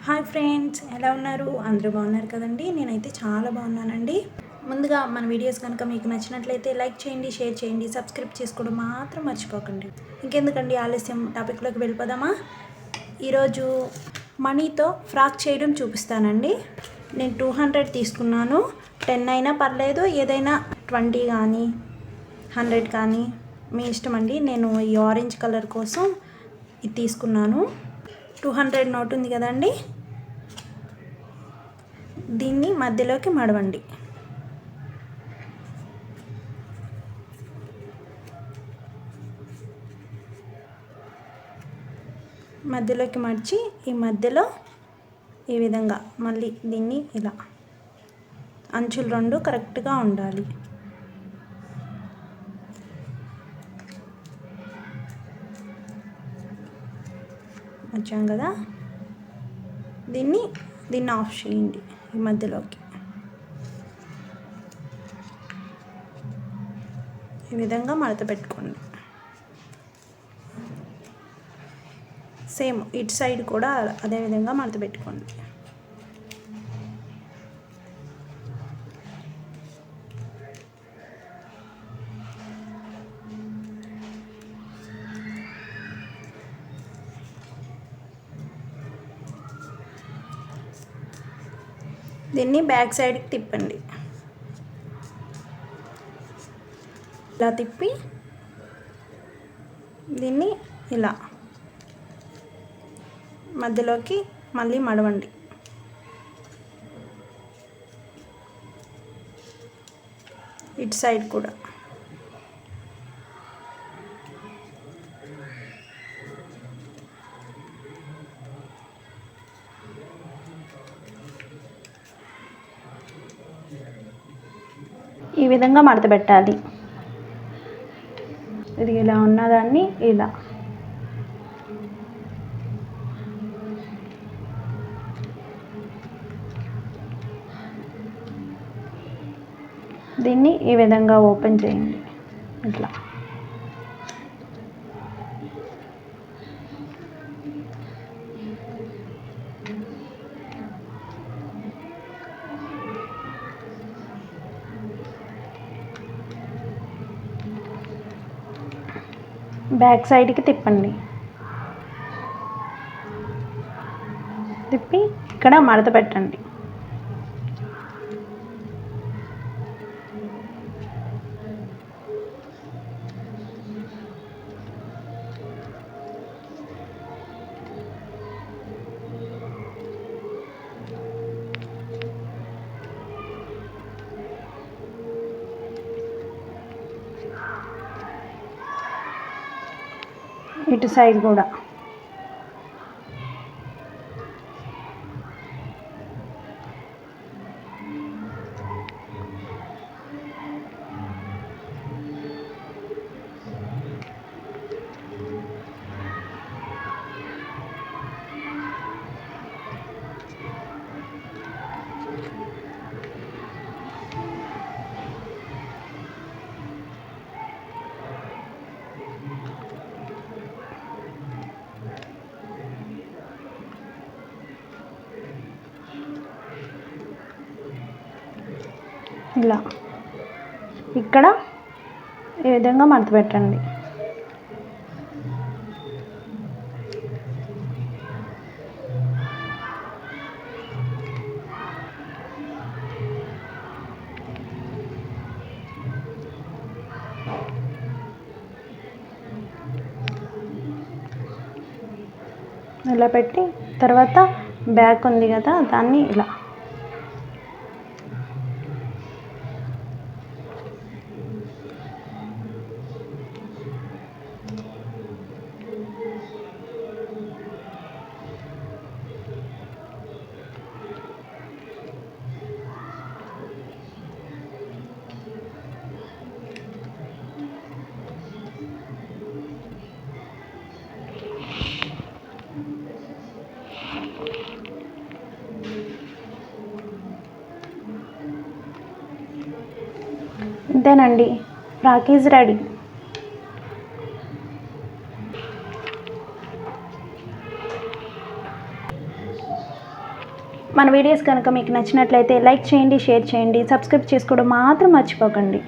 Hi friends, ఎలా ఉన్నారు? అందరూ బాగున్నారు కదండి. నేనైతే చాలా బాగున్నానండి. ముందుగా మన వీడియోస్ కనుక మీకు నచ్చినట్లయితే లైక్ చేయండి, షేర్ చేయండి, సబ్స్క్రైబ్ చేసుకోవడం మాత్రం మర్చిపోకండి. ఇంకెందుకండి ఆలస్యం, టాపిక్లోకి వెళ్ళిపోదామా? ఈరోజు మనీతో ఫ్రాక్ చేయడం చూపిస్తానండి. నేను 200 తీసుకున్నాను. 10 అయినా పర్లేదు, ఏదైనా 20 కానీ 100 కానీ మీ ఇష్టం అండి. నేను ఈ ఆరెంజ్ కలర్ కోసం ఇది తీసుకున్నాను. 200 నోట్ ఉంది కదండి, దీన్ని మధ్యలోకి మడవండి. మధ్యలోకి మడిచి ఈ మధ్యలో ఈ విధంగా మళ్ళీ దీన్ని ఇలా అంచులు రెండు కరెక్ట్గా ఉండాలి. వచ్చాం కదా, దీన్ని ఆఫ్ చేయండి. ఈ మధ్యలోకి ఈ విధంగా మడత పెట్టుకోండి. సేమ్ ఇటు సైడ్ కూడా అదే విధంగా మడత పెట్టుకోండి. దీన్ని బ్యాక్ సైడ్కి తిప్పండి. ఇలా తిప్పి దీన్ని ఇలా మధ్యలోకి మళ్ళీ మడవండి. ఇటు సైడ్ కూడా ఈ విధంగా మడత పెట్టాలి. ఇది ఇలా ఉన్నదాన్ని ఇలా దీన్ని ఈ విధంగా ఓపెన్ చేయండి. ఇట్లా బ్యాక్ సైడ్కి తిప్పండి. తిప్పి ఇక్కడ మడత పెట్టండి. ఇటు సైడ్ కూడా ఇలా ఇక్కడ ఈ విధంగా మడత పెట్టండి. ఇలా పెట్టి తర్వాత బ్యాక్ ఉంది కదా, దాన్ని ఇలా ఇంతేనండి, ఫ్రాక్ ఈజ్ రెడీ. మన వీడియోస్ కనుక మీకు నచ్చినట్లయితే లైక్ చేయండి, షేర్ చేయండి, సబ్స్క్రైబ్ చేసుకోవడం మాత్రం మర్చిపోకండి.